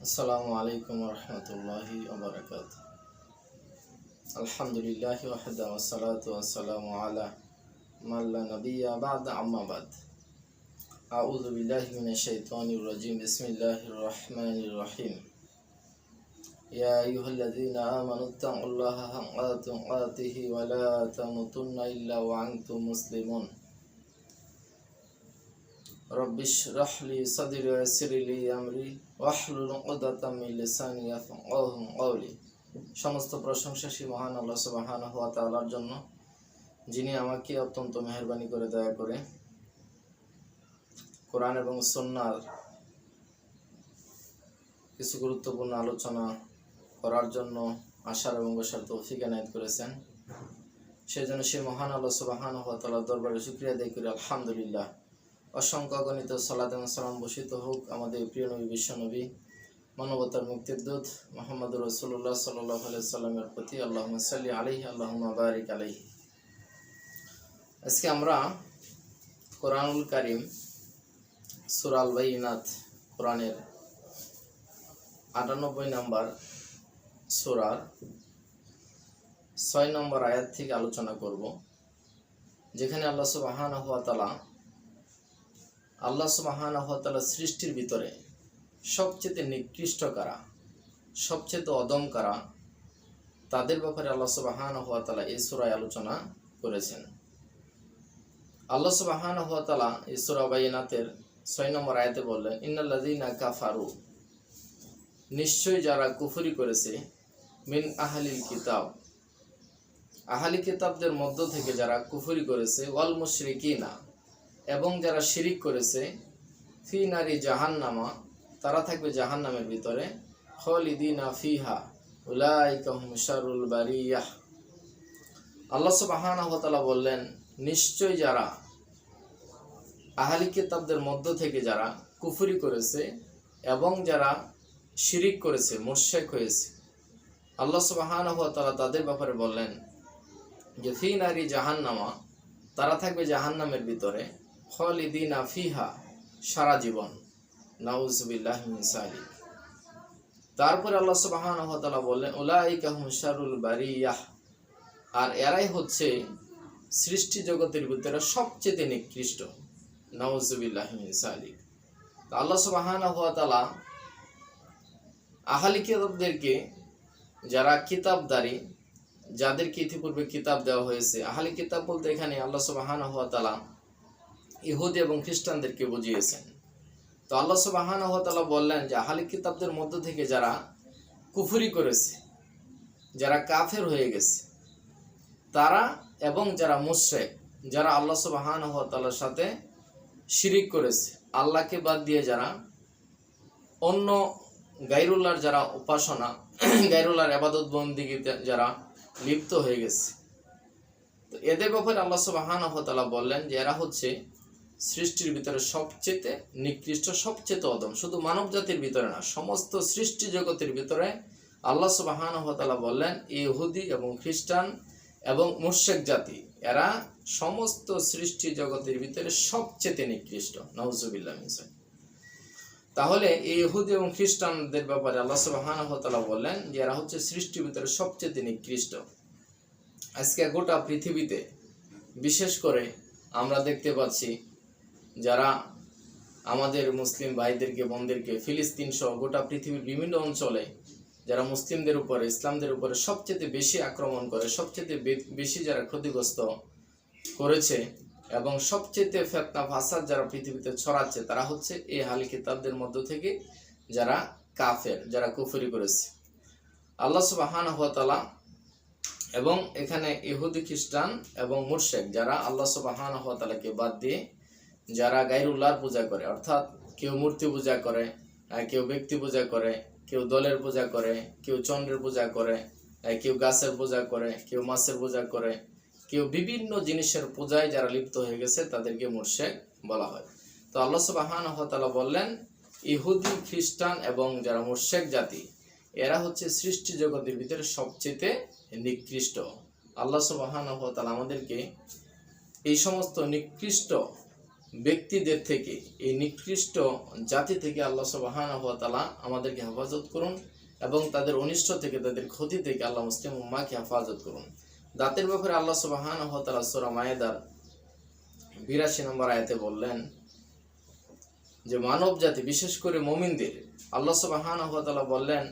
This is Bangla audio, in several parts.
আসসালামু আলাইকুম রহমতুল্লাহি ওবারাকাতুহু। আলহামদুলিল্লাহি ওয়াহদা ওয়াসসালাতু ওয়াসসালামু আলা মান লা নাবিয়্যা বা'দা আম্মা বা'দ। আউযু বিল্লাহি মিনাশ শাইতানির রাজিম। বিসমিল্লাহির রহমানির রহিম। ইয়া আইয়ুহাল্লাযীনা আমানুত্তাকুল্লাহা হাক্কা তুকাতিহি ওয়া লা তামুতুন্না ইল্লা ওয়া আনতুম মুসলিমুন। রব্বিশ রাহলি সাদরি ওয়া ইয়াসসির লি আমরি ওয়াহলুল উকদাতাম মিন লিসানি ইয়াফকাহু কওলি। সমস্ত প্রশংসা সেই মহান আল্লাহ সুবহানাহু ওয়া তাআলার জন্য, যিনি আমাকে অত্যন্ত মেহেরবানি করে দয়া করে কোরআন এবং সুন্নাহর কিছু গুরুত্বপূর্ণ আলোচনা করার জন্য আশার এবং বসার তৌফিক এনায়েত করেছেন। সেই জন্য সেই মহান আল্লাহ সুবহানাহু ওয়া তাআলার দরবারে শুকরিয়া আদায় করি আলহামদুলিল্লাহ। অসংখ্য গণিত সালাত এবং সালাম বর্ষিত হোক আমাদের প্রিয় নবী, বিশ্ব নবী, মানবতার মুক্তির দূত মুহাম্মদুর রাসূলুল্লাহ সাল্লাল্লাহু আলাইহি সাল্লামের প্রতি। আল্লাহুম্মা সাল্লি আলাইহি আল্লাহুম্মা বারিক আলাইহি। আজকে আমরা কোরআনুল কারীম সূরা আল বাইনাত, কোরআনের ৯৮ নম্বর সূরার ৬ নম্বর আয়াত থেকে আলোচনা করব, যেখানে আল্লাহ সুবহানাহু ওয়া তাআলা সৃষ্টির ভিতরে সবচেয়ে নিকৃষ্ট কারা, সবচেয়ে অদম কারা, তাদের ব্যাপারে আল্লাহ সুবহানাহু ওয়া তাআলা এই সূরায় আলোচনা করেছেন। আল্লাহ সুবহানাহু ওয়া তাআলা এই সূরা বাইনাতের ৬ নম্বর আয়াতে বললেন, ইন্নাল্লাযীনা কাফারু, নিশ্চয় যারা কুফরি করেছে, মিন আহলিল কিতাব, আহলি কিতাবদের মধ্য থেকে যারা কুফরি করেছে, ওয়াল মুশরিকিনা, এবং যারা শিরিক করেছে, ফি নারি জাহান্নামা, তারা থাকবে জাহান্নামের ভিতরে, খালিদিনা ফিহা উলাইকা হুম শাররুল বারিয়াহ। আল্লাহ সুবহানাহু ওয়া তাআলা বললেন, নিশ্চয় যারা আহলি কিতাবদের মধ্য থেকে যারা কুফরি করেছে এবং যারা শিরিক করেছে, মুশরিক হয়েছে, আল্লাহ সুবহানাহু ওয়া তাআলা তাদের ব্যাপারে বললেন যে ফি নারি জাহান্নামা, তারা থাকবে জাহান্নামের ভিতরে, খালিদিনা ফিহা, সারা জীবন। নাউযুবিল্লাহি মিন যালিক। তারপরে আল্লাহ সুবহানাহু ওয়া তাআলা বললেন, উলাইকা হুম শাররুল বারিয়াহ, আর এরাই হচ্ছে সৃষ্টি জগতের ভিতরে সবচেয়ে নিকৃষ্ট। নাউযুবিল্লাহি মিন যালিক। তো আল্লাহ সুবহানাহু ওয়া তাআলা আহলি কিতাবদেরকে, যারা কিতাবদারী, যাদেরকে ইতিপূর্বে কিতাব দেওয়া হয়েছে, আহলি কিতাব বলতে এখানে আল্লাহ সুবহানাহু ওয়া তাআলা ইহুদি এবং খ্রিস্টানদেরকে বুঝিয়েছেন। তো আল্লাহ সুবহানাহু ওয়া তাআলা বললেন যে আহলি কিতাবদের মধ্য থেকে যারা কুফরি করেছে, যারা কাফের হয়ে গেছে, তারা এবং যারা মুশরিক, যারা আল্লাহ সুবহানাহু ওয়া তাআলার সাথে শিরিক করেছে, আল্লাহকে বাদ দিয়ে যারা অন্য গায়রুল্লাহর যারা উপাসনা, গায়রুল্লাহর ইবাদত বন্দেগীতে যারা লিপ্ত হয়ে গেছে, তো এদের ব্যাপারে আল্লাহ সুবহানাহু ওয়া তাআলা বললেন যে এরা হচ্ছে সৃষ্টির ভিতরে সবচেয়ে নিকৃষ্ট, সবচেয়ে অদম। শুধু মানব জাতির ভিতরে না, সমস্ত সৃষ্টি জগতের ভিতরে আল্লাহ সুবহানাহু ওয়া তাআলা বললেন ইহুদি এবং খ্রিস্টান এবং মুশরিক জাতি, এরা সমস্ত সৃষ্টি জগতের ভিতরে সবচেয়ে নিকৃষ্ট। নাউযুবিল্লাহি মিন যালিক। তাহলে এই ইহুদি এবং খ্রিস্টানদের ব্যাপারে আল্লাহ সুবহানাহু ওয়া তাআলা বললেন যে এরা হচ্ছে সৃষ্টির ভিতরে সবচেয়ে নিকৃষ্ট। আজকে গোটা পৃথিবীতে বিশেষ করে আমরা দেখতে পাচ্ছি, যারা আমাদের মুসলিম ভাইদেরকে, বোনদেরকে, ফিলিস্তিন সহ গোটা পৃথিবীর বিভিন্ন অঞ্চলে যারা মুসলিমদের উপরে, ইসলামদের উপরে সবচেয়ে বেশি আক্রমণ করে, সবচেয়ে বেশি যারা ক্ষতিগ্রস্ত করেছে এবং সবচেয়ে ফিতনা ফাসাদ যারা পৃথিবীতে ছড়াচ্ছে, তারা হচ্ছে এই আহলি কিতাবদের মধ্য থেকে যারা কাফের, যারা কুফরি করেছে। আল্লাহ সুবহানাহু ওয়া তাআলা এবং এখানে ইহুদি, খ্রিস্টান এবং মুশরিক, যারা আল্লাহ সুবহানাহু ওয়া তাআলাকে বাদ দিয়ে যারা গায়রুল্লাহর পূজা করে, অর্থাৎ কেউ মূর্তি পূজা করে, কেউ ব্যক্তি পূজা করে, কেউ দলের পূজা করে, কেউ চন্দ্রের পূজা করে, কেউ গাছের পূজা করে, কেউ মাছের পূজা করে, কেউ বিভিন্ন জিনিসের পূজায় যারা লিপ্ত হয়ে গেছে, তাদেরকে মুশরিক বলা হয়। তো আল্লাহ সুবহানাহু ওয়া তাআলা বললেন ইহুদি, খ্রিস্টান এবং যারা মুশরিক জাতি, এরা হচ্ছে সৃষ্টি জগতের ভিতরে সবচেয়ে নিকৃষ্ট। আল্লাহ সুবহানাহু ওয়া তাআলা আমাদেরকে এই সমস্ত নিকৃষ্ট ব্যক্তিদের থেকে, এই নিকৃষ্ট জাতি থেকে আল্লাহ সুবহানাহু ওয়া তাআলা আমাদেরকে হেফাজত করুন এবং তাদের অনিষ্ট থেকে, তাদের ক্ষতি থেকে আল্লাহ মুসলিম উম্মাহকে হেফাজত করুন। দাঁতের ব্যাপারে আল্লাহ সুবহানাহু ওয়া তাআলা সূরা মায়েদার 82 নম্বর আয়াতে বললেন যে মানব জাতি, বিশেষ করে মুমিনদের, আল্লাহ সুবহানাহু ওয়া তাআলা বললেন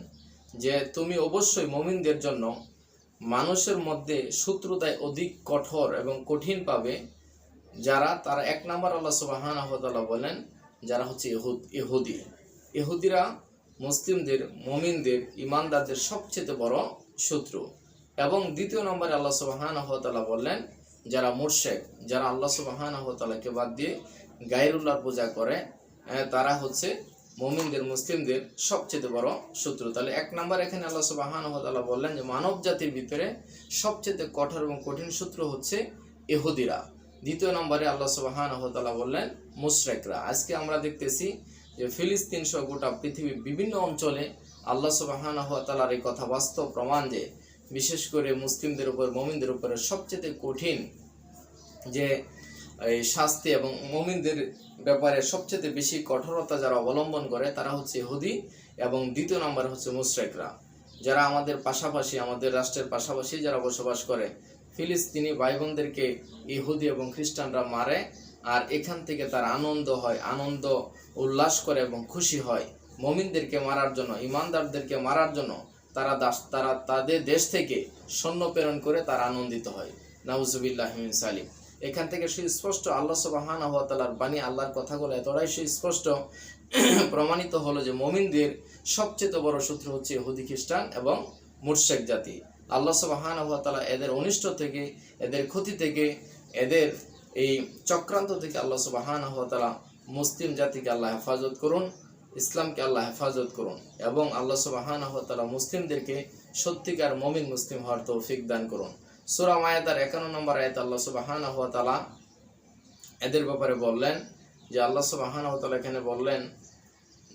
যে তুমি অবশ্যই মুমিনদের জন্য মানুষের মধ্যে শত্রুতায় অধিক কঠোর এবং কঠিন পাবে যারা, তারা এক নম্বর আল্লাহ সুবহানাহু ওয়া তাআলা বলেন যারা হচ্ছে ইহুদি। ইহুদিরা মুসলিমদের, মুমিনদের, ইমানদারদের সবচেয়ে বড় শত্রু। এবং দ্বিতীয় নম্বরে আল্লাহ সুবহানাহু ওয়া তাআলা বললেন যারা মুশরিক, যারা আল্লাহ সুবহানাহু ওয়া তাআলাকে বাদ দিয়ে গায়রুল্লাহর পূজা করে, তারা হচ্ছে মুমিনদের, মুসলিমদের সবচেয়ে বড় শত্রু। তাহলে এক নম্বর এখানে আল্লাহ সুবহানাহু ওয়া তাআলা বললেন যে মানব জাতির ভিতরে সবচেয়ে কঠোর এবং কঠিন শত্রু হচ্ছে ইহুদিরা। দ্বিতীয় নম্বরে আল্লাহ সুবহানাহু ওয়া তাআলা বললেন মুশরিকরা। আজকে আমরা দেখতেছি যে ফিলিস্তিন সহ গোটা পৃথিবীর বিভিন্ন অঞ্চলে আল্লাহ সুবহানাহু ওয়া তাআলার এই কথা বাস্তব প্রমাণ যে বিশেষ করে মুসলিমদের উপর, মুমিনদের উপরে সবচেয়ে কঠিন যে এই শাস্তি এবং মুমিনদের ব্যাপারে সবচেয়ে বেশি কঠোরতা যারা অবলম্বন করে তারা হচ্ছে ইহুদি, এবং দ্বিতীয় নম্বর হচ্ছে মুশরিকরা, যারা আমাদের পাশাপাশি, আমাদের রাষ্ট্রের পাশাপাশি যারা বসবাস করে। ফিলিস্তিনি ভাই বোনদেরকে ইহুদি এবং খ্রিস্টানরা মারে, আর এখান থেকে তার আনন্দ হয়, আনন্দ উল্লাস করে এবং খুশি হয়। মুমিনদেরকে মারার জন্য, ইমানদারদেরকে মারার জন্য তারা তাদের দেশ থেকে সৈন্য প্রেরণ করে তারা আনন্দিত হয়। নাউজুবিল্লাহি মিন যালিক। এখান থেকে সুস্পষ্ট আল্লাহ সুবহানাহু ওয়া তাআলার বাণী, আল্লাহর কথাগুলো এতটাই সুস্পষ্ট প্রমাণিত হলো যে মুমিনদের সবচেয়ে বড় শত্রু হচ্ছে ইহুদি, খ্রিস্টান এবং মুশরিক জাতি। আল্লাহ সুবহানাহু ওয়া তাআলা এদের অনিষ্ট থেকে, এদের ক্ষতি থেকে, এদের এই চক্রান্ত থেকে আল্লাহ সুবহানাহু ওয়া তাআলা মুসলিম জাতিকে আল্লাহ হেফাজত করুন, ইসলামকে আল্লাহ হেফাজত করুন, এবং আল্লাহ সুবহানাহু ওয়া তাআলা মুসলিমদেরকে সত্যিকার মুমিন মুসলিম হওয়ার তৌফিক দান করুন। সূরা মায়েদার 51 নম্বর আয়াতে আল্লাহ সুবহানাহু ওয়া তাআলা এদের ব্যাপারে বললেন যে আল্লাহ সুবহানাহু ওয়া তাআলা এখানে বললেন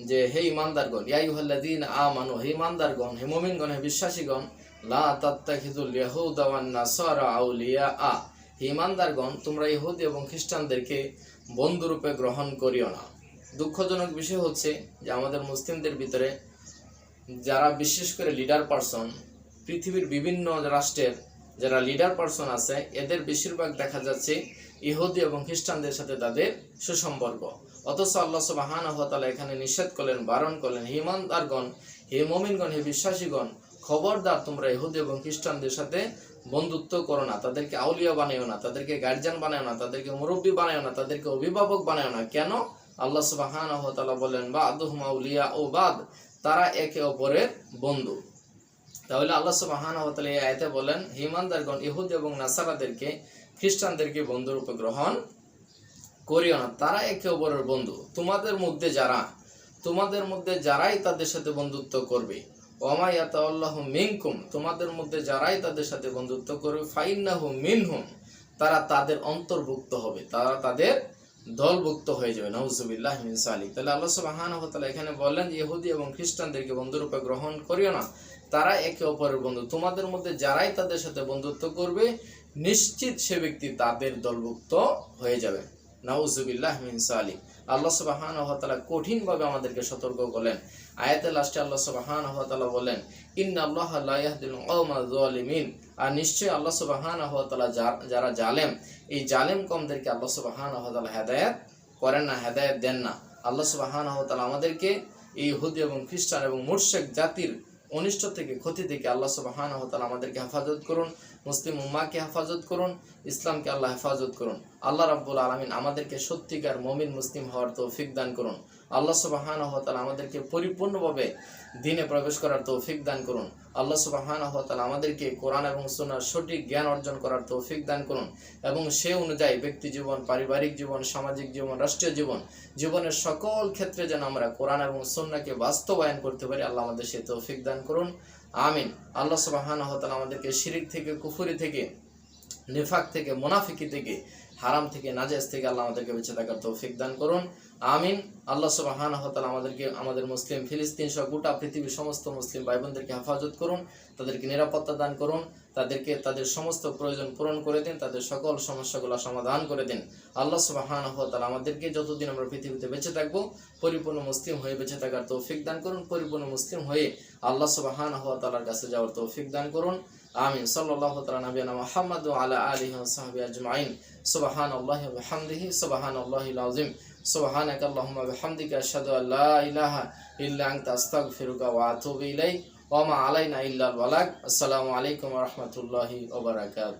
যে হে ঈমানদারগণ, ইয়া আইয়ুহাল্লাযীনা আমানু, হে ঈমানদারগণ, হে মুমিনগণ, হে বিশ্বাসীগণ, লা তাত্তাখিযুল ইয়াহুদা ওয়ান নাসারা আউলিয়া, হে ঈমানদারগণ, তোমরা ইহুদি এবং খ্রিস্টানদেরকে বন্ধুরূপে গ্রহণ করিও না। দুঃখজনক বিষয় হচ্ছে যে আমাদের মুসলিমদের ভিতরে যারা বিশেষ করে লিডার পারসন, পৃথিবীর বিভিন্ন রাষ্ট্রের যারা লিডার পারসন আছে, এদের বেশিরভাগ দেখা যাচ্ছে ইহুদি এবং খ্রিস্টানদের সাথে তাদের সুসম্পর্ক। অথচ আল্লাহ সুবহানাহু ওয়া তাআলা এখানে নিষেধ করলেন, বারণ করলেন, হে ঈমানদারগণ, হে মুমিনগণ, হে বিশ্বাসীগণ, খবরদার তোমরা ইহুদি এবং খ্রিস্টানদের সাথে বন্ধুত্ব করো না, তাদেরকে আউলিয়া বানায়ো না, তাদেরকে গার্জিয়ান বানায়ো না, তাদেরকে মুরব্বী বানায়ো না, তাদেরকে অভিভাবক বানায়ো না। কেন? আল্লাহ সুবহানাহু ওয়া তাআলা বলেন বা'দুহুম আউলিয়া ও বাদ, তারা একে অপরের বন্ধু। তাহলে আল্লাহ সুবহানাহু ওয়া তাআলা এই আয়াতে বলেন হে ঈমানদারগণ, ইহুদি এবং নাসারাদেরকে, খ্রিস্টানদেরকে বন্ধুরূপে গ্রহণ করিও না, তারা একে অপরের বন্ধু। তোমাদের মধ্যে যারাই তাদের সাথে বন্ধুত্ব করবে, ওমা ইয়াতাওয়াল্লাহু মিনকুম, তোমাদের মধ্যে যারাই তাদের সাথে বন্ধুত্ব করবে, ফাইন্নাহু মিনহুম, তারা তাদের অন্তর্ভুক্ত হবে, তারা তাদের দলভুক্ত হয়ে যাবে। নাউজুবিল্লাহি মিন যালিক। তাহলে আল্লাহ সুবহানাহু ওয়া তাআলা এখানে বললেন যে ইহুদি এবং খ্রিস্টানদেরকে বন্ধুরূপে গ্রহণ করিও না, তারা একে অপরের বন্ধু। তোমাদের মধ্যে যারাই তাদের সাথে বন্ধুত্ব করবে, নিশ্চিত সে ব্যক্তি তাদের দলভুক্ত হয়ে যাবে। নাউজুবিল্লাহি মিন যালিক। আল্লাহ সুবহানাহু ওয়া তাআলা কঠিনভাবে আমাদেরকে সতর্ক করলেন। আয়াতের লাস্টে আল্লাহ সুবহানাহু ওয়া তাআলা বলেন ইন্নাল্লাহা লা ইয়াহদিল কওমাজ যালিমিন, আর নিশ্চয়ই আল্লাহ সুবহানাহু ওয়া তাআলা যারা জালেম, এই জালেম কওমদেরকে আল্লাহ সুবহানাহু ওয়া তাআলা হেদায়েত করেন না, হেদায়েত দেন না। আল্লাহ সুবহানাহু ওয়া তাআলা আমাদেরকে এই ইহুদি এবং খ্রিস্টান এবং মুশরিক জাতির অনিষ্ট থেকে, ক্ষতি থেকে আল্লাহ সুবহানাহু ওয়া তাআলা আমাদেরকে হেফাজত করুন, মুসলিম উম্মাহকে হেফাজত করুন, ইসলামকে আল্লাহ হেফাজত করুন। আল্লাহ রাব্বুল আলামিন আমাদেরকে সত্যিকার মুমিন মুসলিম হওয়ার তৌফিক দান করুন। আল্লাহ সুবহানাহু ওয়া তাআলা আমাদেরকে পরিপূর্ণভাবে দ্বীনে প্রবেশ করার তৌফিক দান করুন। আল্লাহ সুবহানাহু ওয়া তাআলা আমাদেরকে কোরআন এবং সুন্নাহর সঠিক জ্ঞান অর্জন করার তৌফিক দান করুন, এবং সে অনুযায়ী ব্যক্তি জীবন, পারিবারিক জীবন, সামাজিক জীবন, রাষ্ট্রীয় জীবনের সকল ক্ষেত্রে যেন আমরা কোরআন এবং সুন্নাহকে বাস্তবায়ন করতে পারি। আল্লাহ আমাদের সে তৌফিক দান করুন, আমিন। আল্লাহ সুবহানাহু ওয়া তাআলা আমাদেরকে শিরক থেকে, কুফরি থেকে, নিফাক থেকে, মুনাফিকি থেকে, হারাম থেকে, নাজায়েজ থেকে আল্লাহ আমাদেরকে বেঁচে থাকার তৌফিক দান করুন। আমিন। আল্লাহ সুবহানাহু ওয়া তাআলা আমাদেরকে, আমাদের মুসলিম ফিলিস্তিন সহ গোটা পৃথিবীর সমস্ত মুসলিম ভাই বোনদেরকে হেফাজত করুন, তাদেরকে নিরাপত্তা দান করুন, তাদেরকে তাদের সমস্ত প্রয়োজন পূরণ করে দিন, তাদের সকল সমস্যাগুলো সমাধান করে দিন। আল্লাহ সুবহানাহু ওয়া তাআলা আমাদেরকে যতদিন আমরা পৃথিবীতে বেঁচে থাকবো পরিপূর্ণ মুসলিম হয়ে বেঁচে থাকার তৌফিক দান করুন, পরিপূর্ণ মুসলিম হয়ে আল্লাহ সুবহানাহু ওয়া তাআলার কাছে যাওয়ার তৌফিক দান করুন। আমিন। সাল্লাল্লাহু তাআলা নবিয়ানা মুহাম্মদ ওয়া আলা আলিহি ওয়া সাহবিহি আজমাইন। সুবহানাল্লাহি ওয়া বিহামদিহি, সুবহানাল্লাহিল আযীম। সুবহানাকা আল্লাহুম্মা ওয়া বিহামদিকা আশহাদু আল লা ইলাহা ইল্লা আনতা আস্তাগফিরুকা ওয়া আতুবু ইলাইক ওয়া মা আলাইনা ইল্লাল বালাগ। আসসালামু আলাইকুম ওয়া রাহমাতুল্লাহি ওয়া বারাকাতুহু।